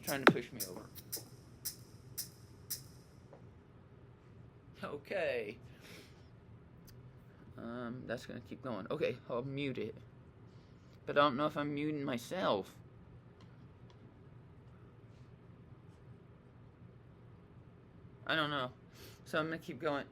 trying to push me over. Okay. That's gonna keep going. Okay, I'll mute it. But I don't know if I'm muting myself. I don't know. So I'm gonna keep going.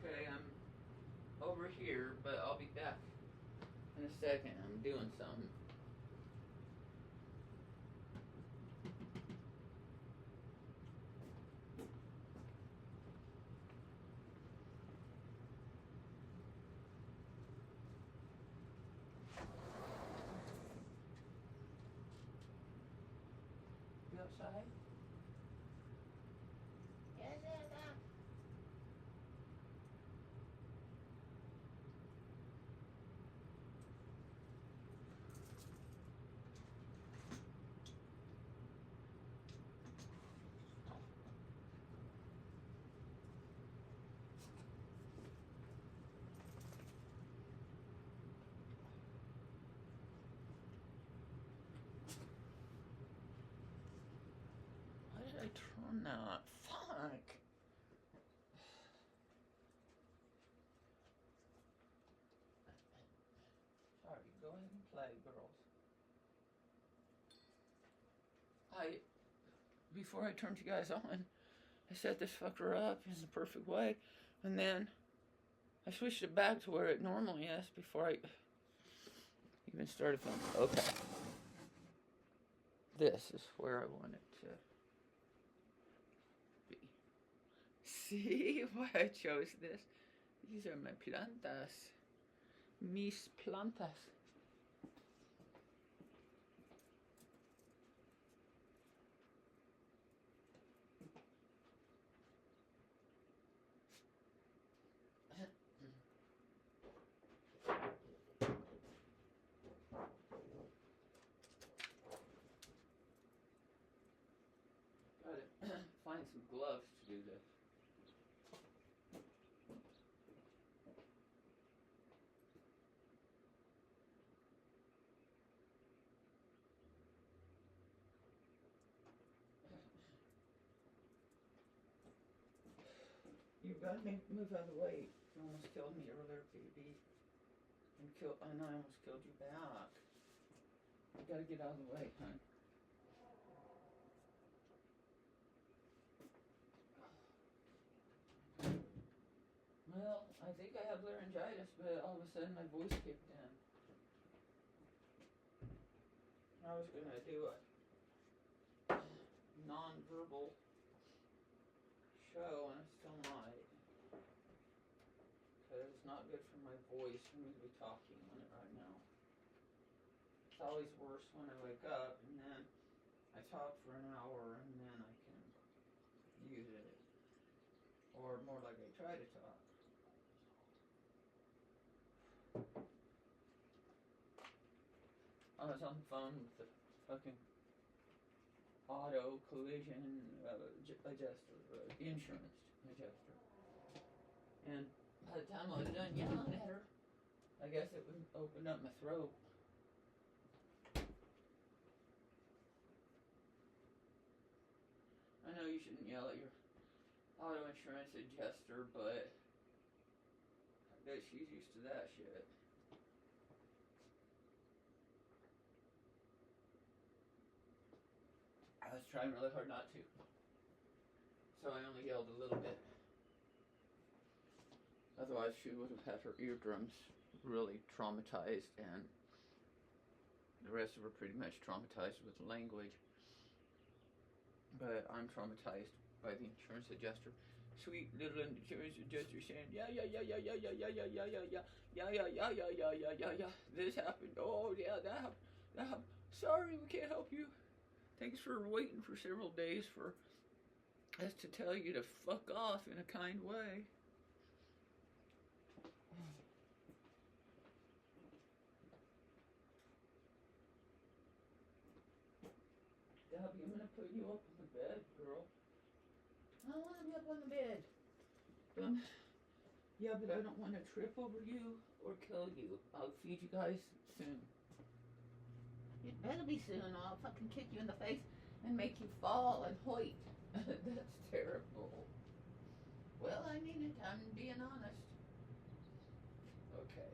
Okay, I'm over here, but I'll be back in a second. I'm doing something. You outside? Yes, yes, Why did I turn that? Fuck. Sorry, go ahead and play, girls. Before I turned you guys on, I set this fucker up in the perfect way, and then I switched it back to where it normally is before I even started filming. Okay. This is where I want it to be. See why I chose this? These are my plantas. Mis plantas. Gotta find some gloves to do this. You gotta move out of the way. You almost killed me earlier, baby. And I almost killed you back. You gotta get out of the way, hon. Well, I think I have laryngitis, but all of a sudden my voice kicked in. I was gonna do a non-verbal show, and I still might. Because it's not good for my voice for me to be talking on it right now. It's always worse when I wake up, and then I talk for an hour, and then I can use it. Or more like I try to talk. I was on the phone with the fucking auto collision adjuster, insurance adjuster. And by the time I was done yelling at her, I guess it would open up my throat. I know you shouldn't yell at your auto insurance adjuster, but I bet she's used to that shit. I was trying really hard not to, so I only yelled a little bit. Otherwise, she would have had her eardrums really traumatized, and the rest of her pretty much traumatized with language. But I'm traumatized by the insurance adjuster. Sweet little insurance adjuster saying, yeah, this happened. Oh, yeah, that happened. Sorry, we can't help you. Thanks for waiting for several days for us to tell you to fuck off in a kind way. Debbie, I'm gonna put you up on the bed, girl. I don't want to be up on the bed. Yeah, but I don't want to trip over you or kill you. I'll feed you guys soon. It better be soon, or I'll fucking kick you in the face and make you fall and hoit. That's terrible. Well, I mean it. I'm being honest. Okay.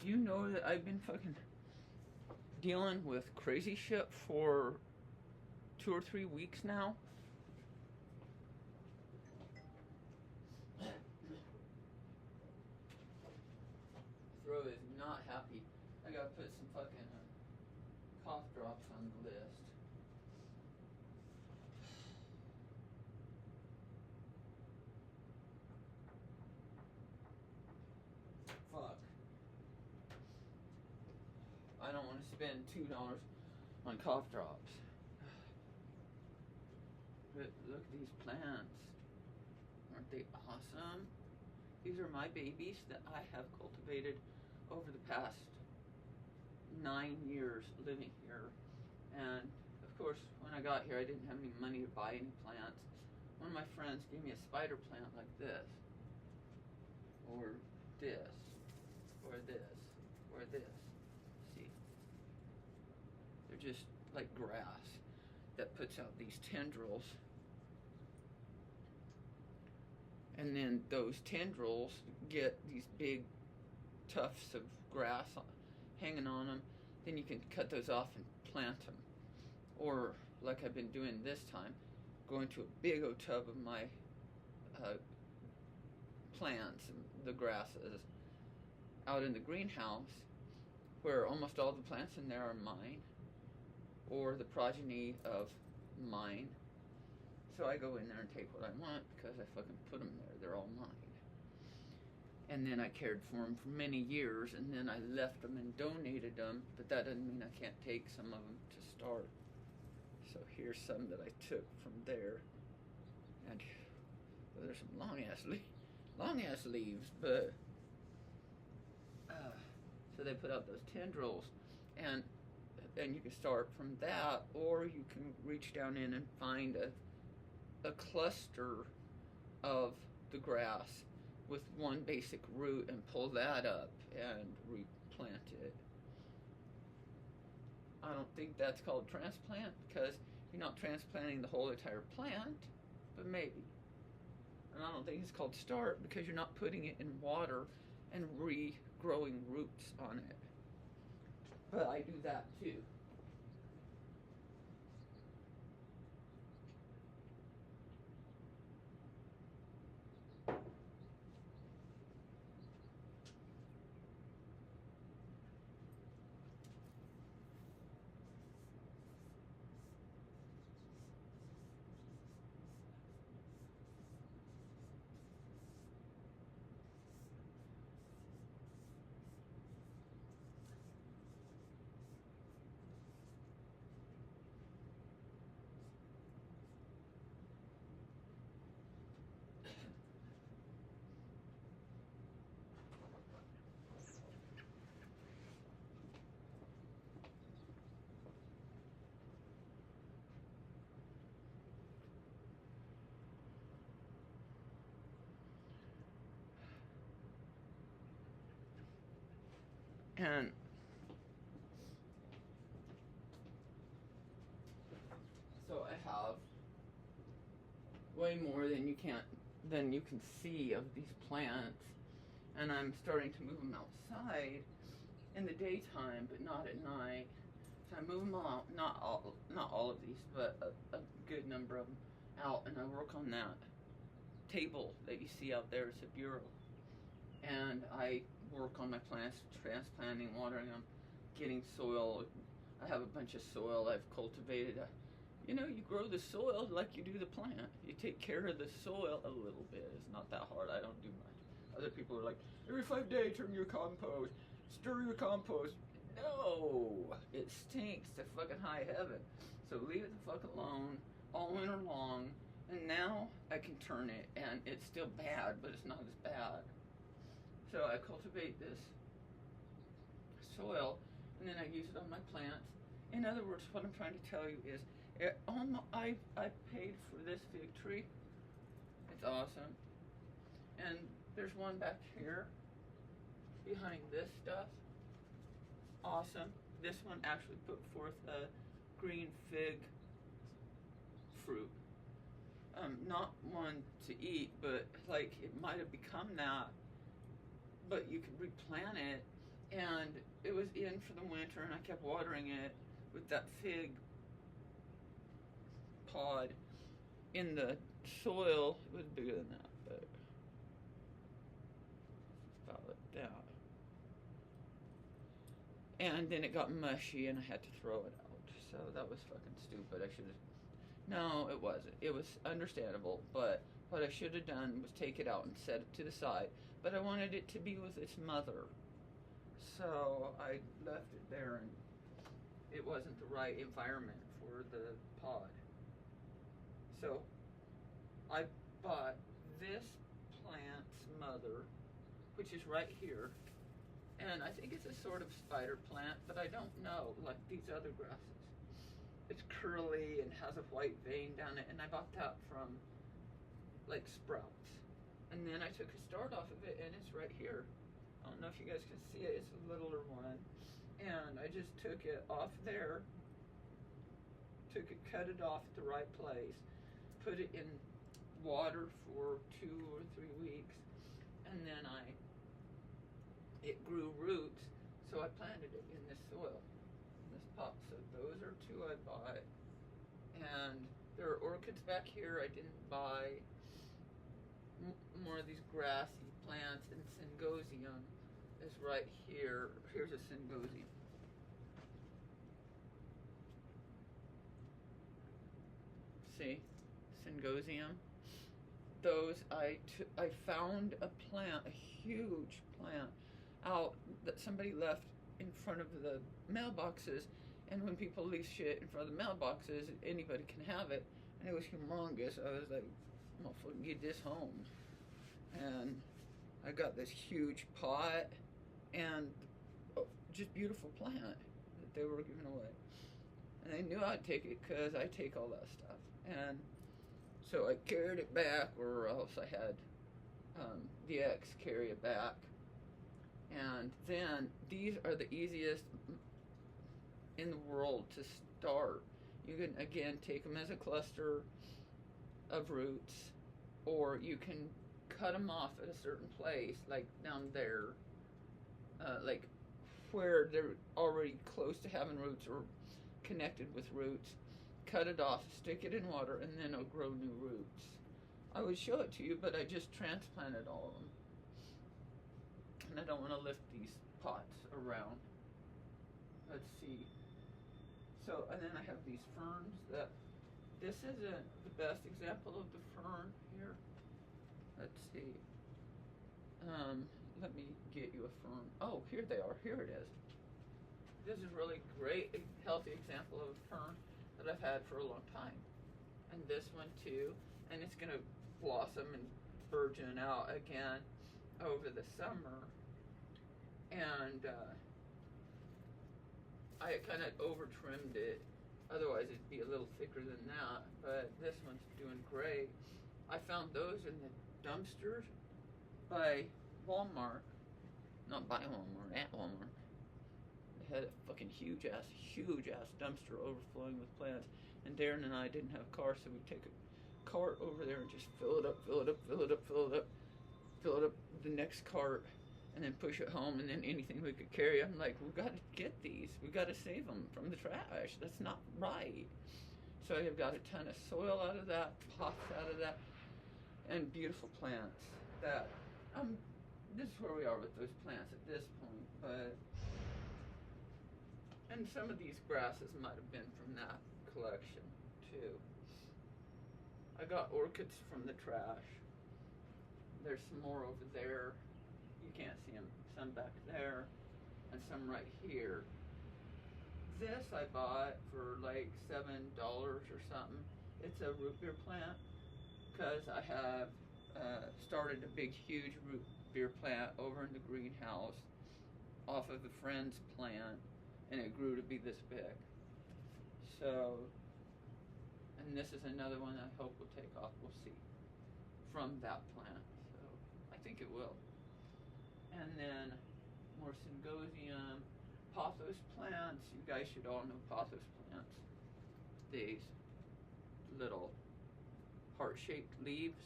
You know that I've been fucking dealing with crazy shit for 2 or 3 weeks now. Throat is not happy. I gotta put some fucking cough drops on the list. Fuck. I don't want to spend $2 on cough drops. But look at these plants. Aren't they awesome? These are my babies that I have cultivated over the past 9 years living here. And of course, when I got here, I didn't have any money to buy any plants. One of my friends gave me a spider plant like this, or this, or this, or this. See? They're just like grass that puts out these tendrils. And then those tendrils get these big tufts of grass hanging on them. Then you can cut those off and plant them. Or, like I've been doing this time, going to a big old tub of my plants and the grasses out in the greenhouse, where almost all the plants in there are mine, or the progeny of mine. So I go in there and take what I want because I fucking put them there. They're all mine. And then I cared for them for many years, and then I left them and donated them, but that doesn't mean I can't take some of them to start. So here's some that I took from there. And well, there's some long ass leaves, but so they put out those tendrils, and you can start from that, or you can reach down in and find a cluster of the grass with one basic root and pull that up and replant it. I don't think that's called transplant, because you're not transplanting the whole entire plant, but maybe. And I don't think it's called start, because you're not putting it in water and regrowing roots on it. But I do that too. And so I have way more than you can see of these plants, and I'm starting to move them outside in the daytime, but not at night. So I move them out, not all of these, but a good number of them out, and I work on that table that you see out there. It's a bureau, and I work on my plants, transplanting, watering them, getting soil. I have a bunch of soil I've cultivated. You know, you grow the soil like you do the plant. You take care of the soil a little bit. It's not that hard. I don't do much. Other people are like, every 5 days, turn your compost, stir your compost. No, it stinks to fucking high heaven. So leave it the fuck alone all winter long. And now I can turn it, and it's still bad, but it's not as bad. So I cultivate this soil, and then I use it on my plants. In other words, what I'm trying to tell you is, I paid for this fig tree. It's awesome. And there's one back here behind this stuff. Awesome. This one actually put forth a green fig fruit. Not one to eat, but like it might have become that. But you could replant it, and it was in for the winter, and I kept watering it with that fig pod in the soil. It was bigger than that, but about like that. And then it got mushy, and I had to throw it out. So that was fucking stupid. I should have. No, it wasn't. It was understandable, but what I should have done was take it out and set it to the side. But I wanted it to be with its mother, so I left it there, and it wasn't the right environment for the pod. So I bought this plant's mother, which is right here, and I think it's a sort of spider plant, but I don't know, like these other grasses. It's curly and has a white vein down it, and I bought that from like Sprouts. And then I took a start off of it, and it's right here. I don't know if you guys can see it. It's a littler one. And I just took it off there, cut it off at the right place, put it in water for 2 or 3 weeks, and then it grew roots, so I planted it in this soil, in this pot. So those are 2 I bought. And there are orchids back here I didn't buy. More of these grassy plants, and syngonium is right here. Here's a syngonium. See, syngonium. Those I found a plant, a huge plant, out that somebody left in front of the mailboxes, and when people leave shit in front of the mailboxes, anybody can have it, and it was humongous. I was like, I'm gonna fucking get this home. And I got this huge pot and just beautiful plant that they were giving away. And they knew I'd take it because I take all that stuff. And so I carried it back, or else I had the ex carry it back. And then these are the easiest in the world to start. You can, again, take them as a cluster of roots, or you can cut them off at a certain place, like down there, like where they're already close to having roots or connected with roots. Cut it off, stick it in water, and then it'll grow new roots. I would show it to you, but I just transplanted all of them, and I don't want to lift these pots around. Let's see. So, and then I have these ferns that, this isn't the best example of the fern here. Let's see. Let me get you a fern. Oh, here they are. Here it is. This is really great, healthy example of a fern that I've had for a long time. And this one too. And it's going to blossom and burgeon out again over the summer. And I kind of over trimmed it. Otherwise it'd be a little thicker than that. But this one's doing great. I found those in the dumpsters by Walmart. Not by Walmart, at Walmart. had a fucking huge ass dumpster overflowing with plants. And Darren and I didn't have a car, so we'd take a cart over there and just fill it up, fill it up, fill it up, fill it up, fill it up the next cart, and then push it home. And then anything we could carry, I'm like, we got to get these. We got to save them from the trash. That's not right. So I've got a ton of soil out of that, pots out of that, and beautiful plants. That this is where we are with those plants at this point. But and some of these grasses might have been from that collection too. I got orchids from the trash. There's some more over there. You can't see them. Some back there, and some right here. This I bought for like $7 or something. It's a root beer plant because I have started a big, huge root beer plant over in the greenhouse off of a friend's plant, and it grew to be this big. So, and this is another one I hope will take off. We'll see from that plant. So I think it will. And then more syngonium. Pothos plants, you guys should all know pothos plants. These little heart-shaped leaves.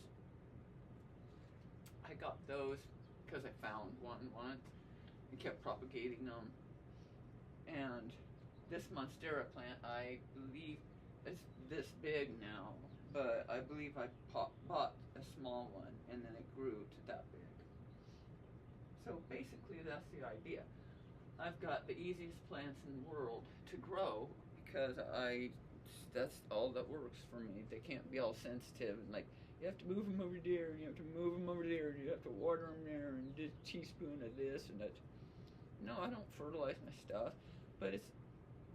I got those because I found one once and kept propagating them. And this monstera plant, I believe, is this big now, but I believe I bought a small one and then it grew to that big. So basically that's the idea. I've got the easiest plants in the world to grow because that's all that works for me. They can't be all sensitive and like, you have to move them over there, and you have to move them over there, and you have to water them there, and just a teaspoon of this and that. No, I don't fertilize my stuff, but it's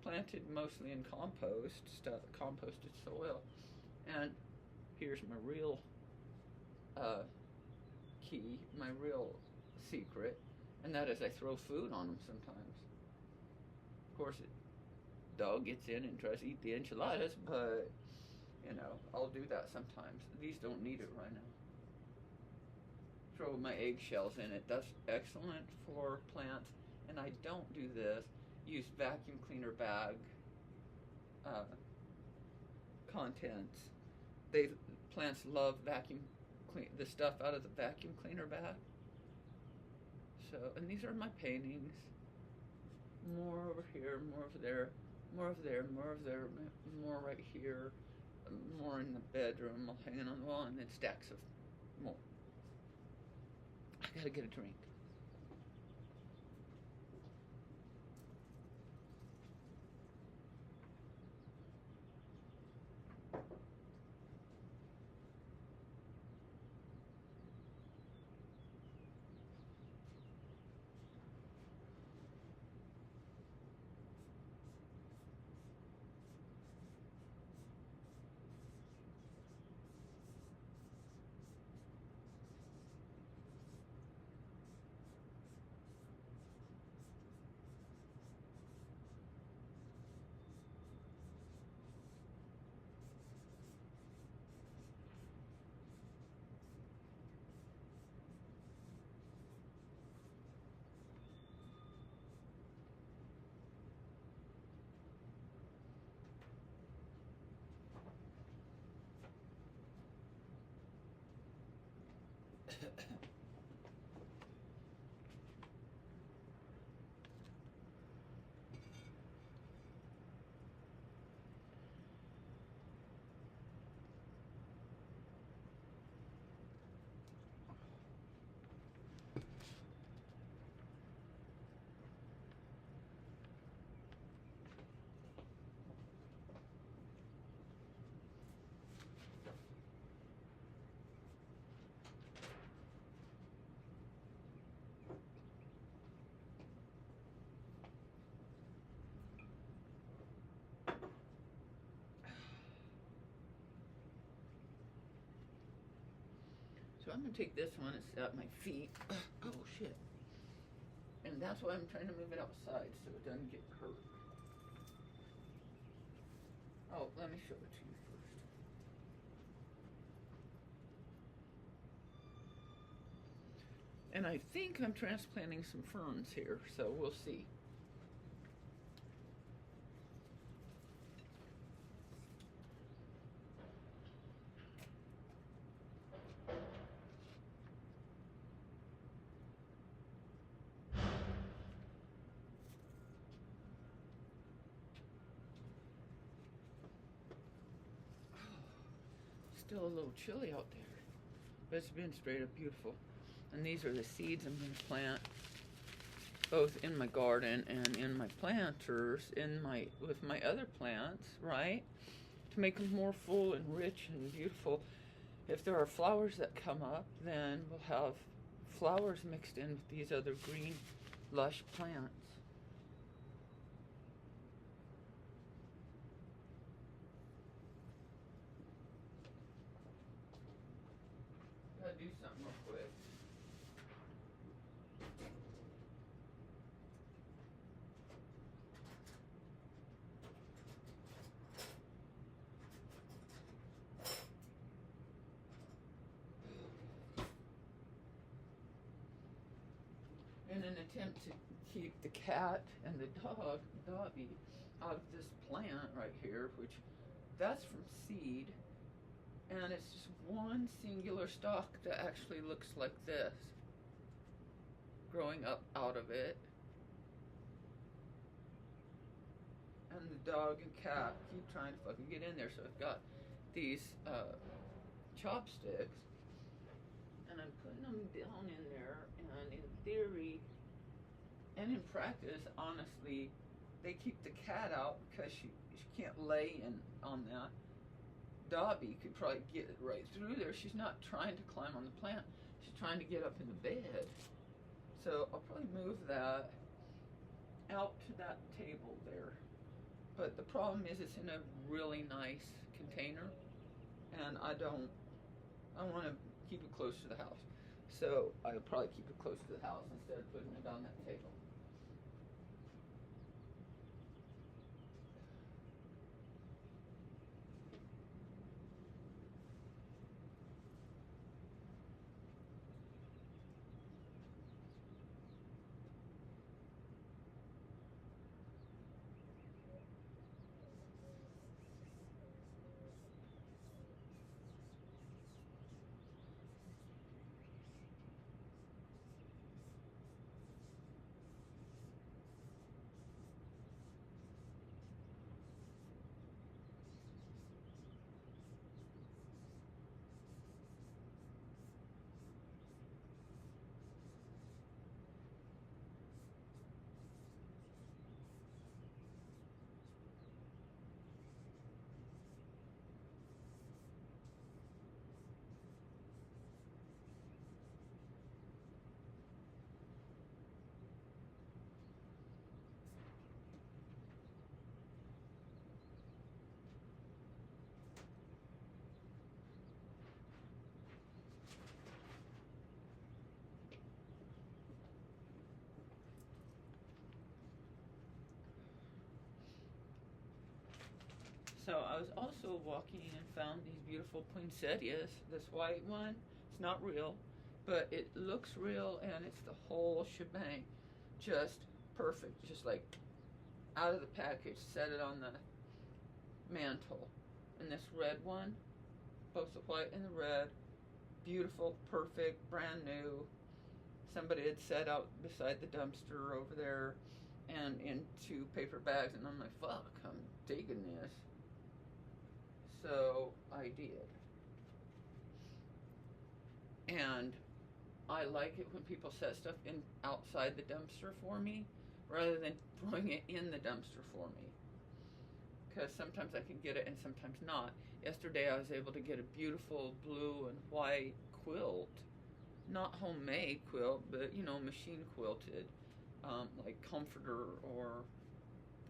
planted mostly in composted soil. And here's my real key, my real secret. And that is I throw food on them sometimes. Of course, dog gets in and tries to eat the enchiladas, but, you know, I'll do that sometimes. These don't need it right now. Throw my eggshells in it. That's excellent for plants. And I don't do this. Use vacuum cleaner bag contents. Plants love the stuff out of the vacuum cleaner bag. So, and these are my paintings. More over here, more over there, more over there, more over there, more right here, more in the bedroom, hanging on the wall, and then stacks of more. I gotta get a drink. So I'm going to take this one and set up my feet. Oh, shit. And that's why I'm trying to move it outside so it doesn't get hurt. Oh, let me show it to you first. And I think I'm transplanting some ferns here, so we'll see. still a little chilly out there. But it's been straight up beautiful. And these are the seeds I'm going to plant, both in my garden and in my planters, with my other plants, right? To make them more full and rich and beautiful. If there are flowers that come up, then we'll have flowers mixed in with these other green, lush plants. Gotta do something real quick. In an attempt to keep the cat and the doggy, out of this plant right here, which that's from seed, and it's just one singular stalk that actually looks like this, growing up out of it. And the dog and cat keep trying to fucking get in there, so I've got these chopsticks, and I'm putting them down in there, and in theory and in practice, honestly, they keep the cat out because she can't lay on that. Dobby could probably get right through there. She's not trying to climb on the plant. She's trying to get up in the bed. So I'll probably move that out to that table there. But the problem is it's in a really nice container, and I want to keep it close to the house. So I'll probably keep it close to the house instead of putting it on that table. So I was also walking and found these beautiful poinsettias. This white one, it's not real, but it looks real, and it's the whole shebang. Just perfect, just like out of the package. Set it on the mantle. And this red one, both the white and the red, beautiful, perfect, brand new. Somebody had set out beside the dumpster over there and in 2 paper bags, and I'm like, fuck, I'm digging this. So I did. And I like it when people set stuff in outside the dumpster for me rather than throwing it in the dumpster for me. Because sometimes I can get it and sometimes not. Yesterday I was able to get a beautiful blue and white quilt. Not homemade quilt, but machine quilted. Like comforter or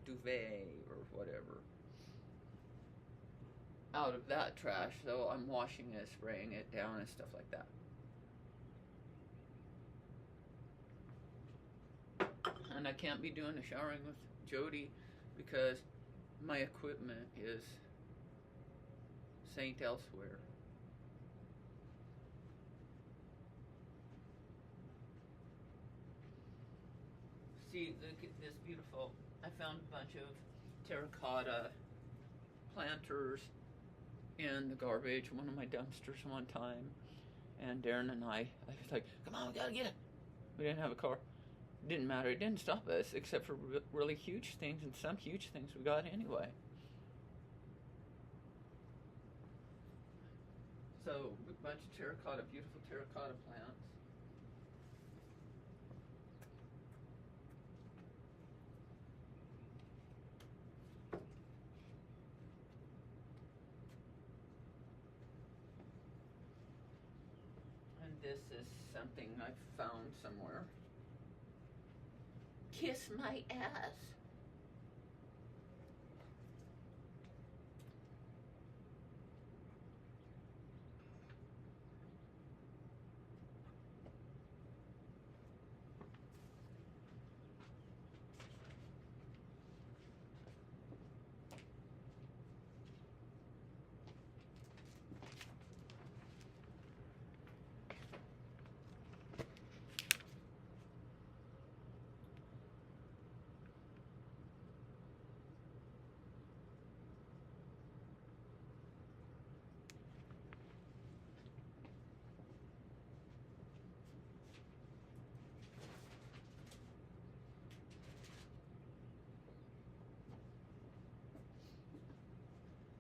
duvet or whatever. Out of that trash, so I'm washing it, spraying it down and stuff like that. And I can't be doing the showering with Jody because my equipment is Saint elsewhere. See, look at this beautiful, I found a bunch of terracotta planters in the garbage, one of my dumpsters one time, and Darren and I was like, come on, we gotta get it. We didn't have a car. It didn't matter. It didn't stop us, except for really huge things, and some huge things we got anyway. also a bunch of terracotta, beautiful terracotta plants. And this is something I found somewhere. Kiss my ass.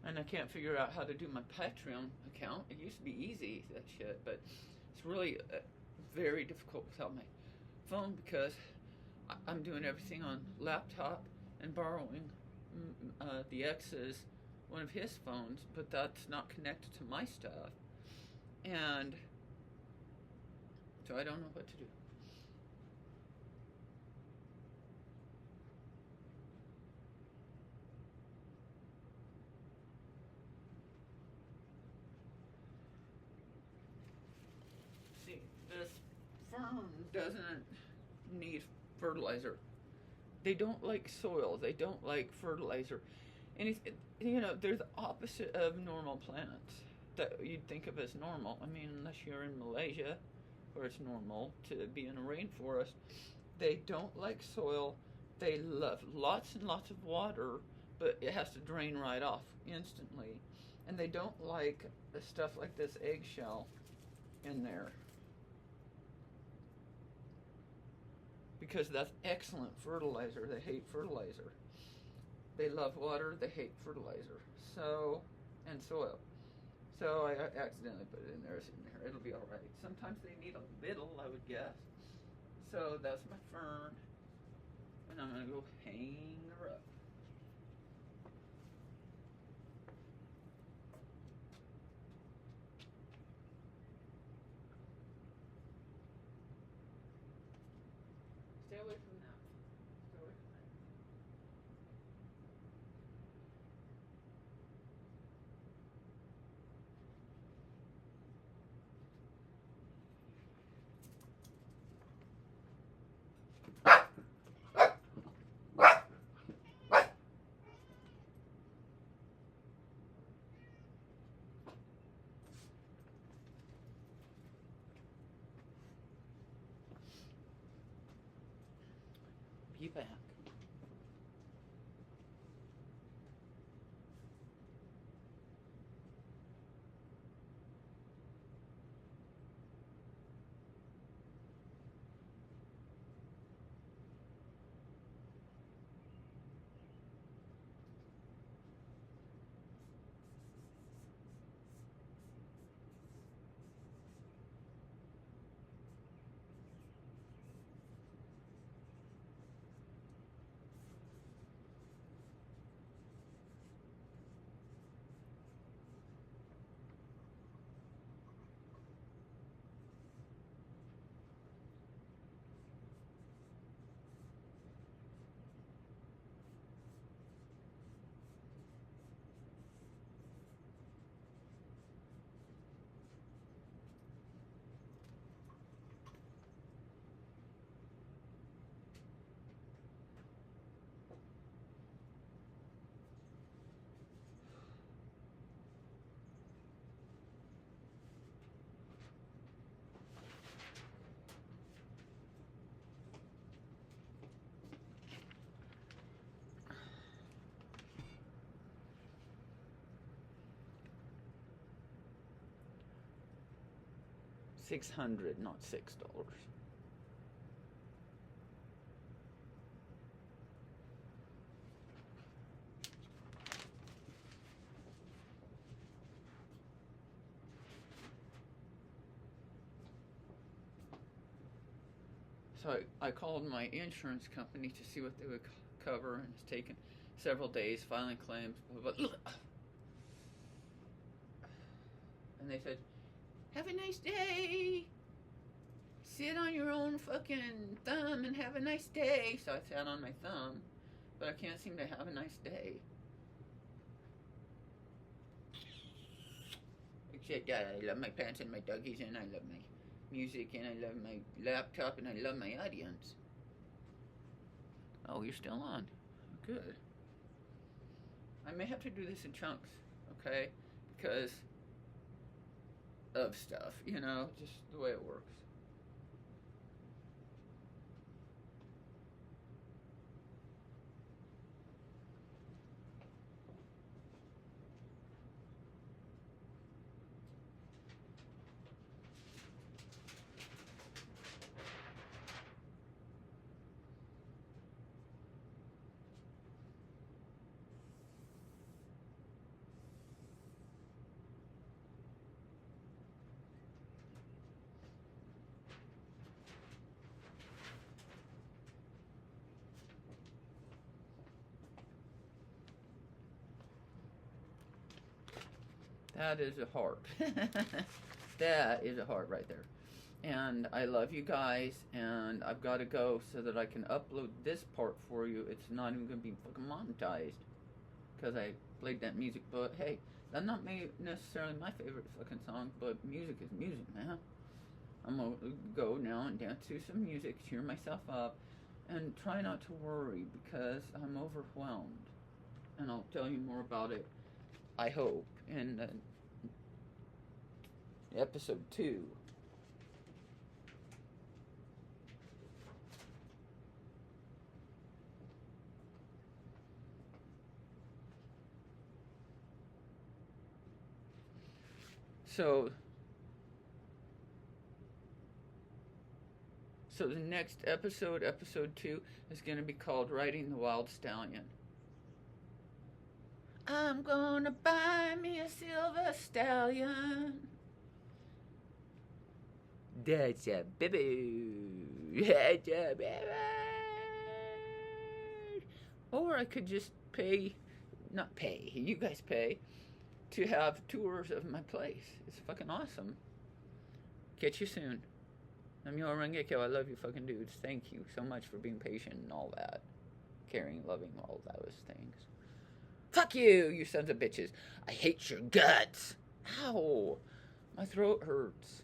And I can't figure out how to do my Patreon account. It used to be easy, that shit, but it's really very difficult without my phone because I'm doing everything on laptop and borrowing the ex's one of his phones, but that's not connected to my stuff. And so I don't know what to do. See, this fern doesn't need fertilizer. They don't like soil. They don't like fertilizer. And they're the opposite of normal plants that you'd think of as normal. I mean, unless you're in Malaysia, where it's normal to be in a rainforest. They don't like soil. They love lots and lots of water, but it has to drain right off instantly. And they don't like stuff like this eggshell in there, because that's excellent fertilizer. They hate fertilizer. They love water. They hate fertilizer. And soil. So I accidentally put it in there. It's in there. It'll be all right. Sometimes they need a little, I would guess. So that's my fern, and I'm gonna go hang her up. Stay away from that. Stay away from that. Be back. $600, not $6. So I called my insurance company to see what they would cover, and it's taken several days filing claims. And they said, "Have a nice day. Sit on your own fucking thumb and have a nice day." So I sat on my thumb, but I can't seem to have a nice day. Except I love my pants and my doggies, and I love my music, and I love my laptop, and I love my audience. Oh, you're still on. Good. I may have to do this in chunks, okay? Because of stuff, you know, just the way it works. That is a heart. That is a heart right there. And I love you guys, and I've got to go so that I can upload this part for you. It's not even going to be fucking monetized because I played that music, but hey, that's not necessarily my favorite fucking song, but music is music, man. I'm going to go now and dance to some music, cheer myself up, and try not to worry because I'm overwhelmed. And I'll tell you more about it, I hope, in episode 2. So the next episode, episode 2, is going to be called Riding the Wild Stallion. I'm gonna buy me a silver stallion. That's a baby. That's a baby. Or I could just not pay, you guys pay, to have tours of my place. It's fucking awesome. Catch you soon. I'm your Rengekyo. I love you fucking dudes. Thank you so much for being patient and all that. Caring, loving, all those things. Fuck you, you sons of bitches. I hate your guts. Ow. My throat hurts.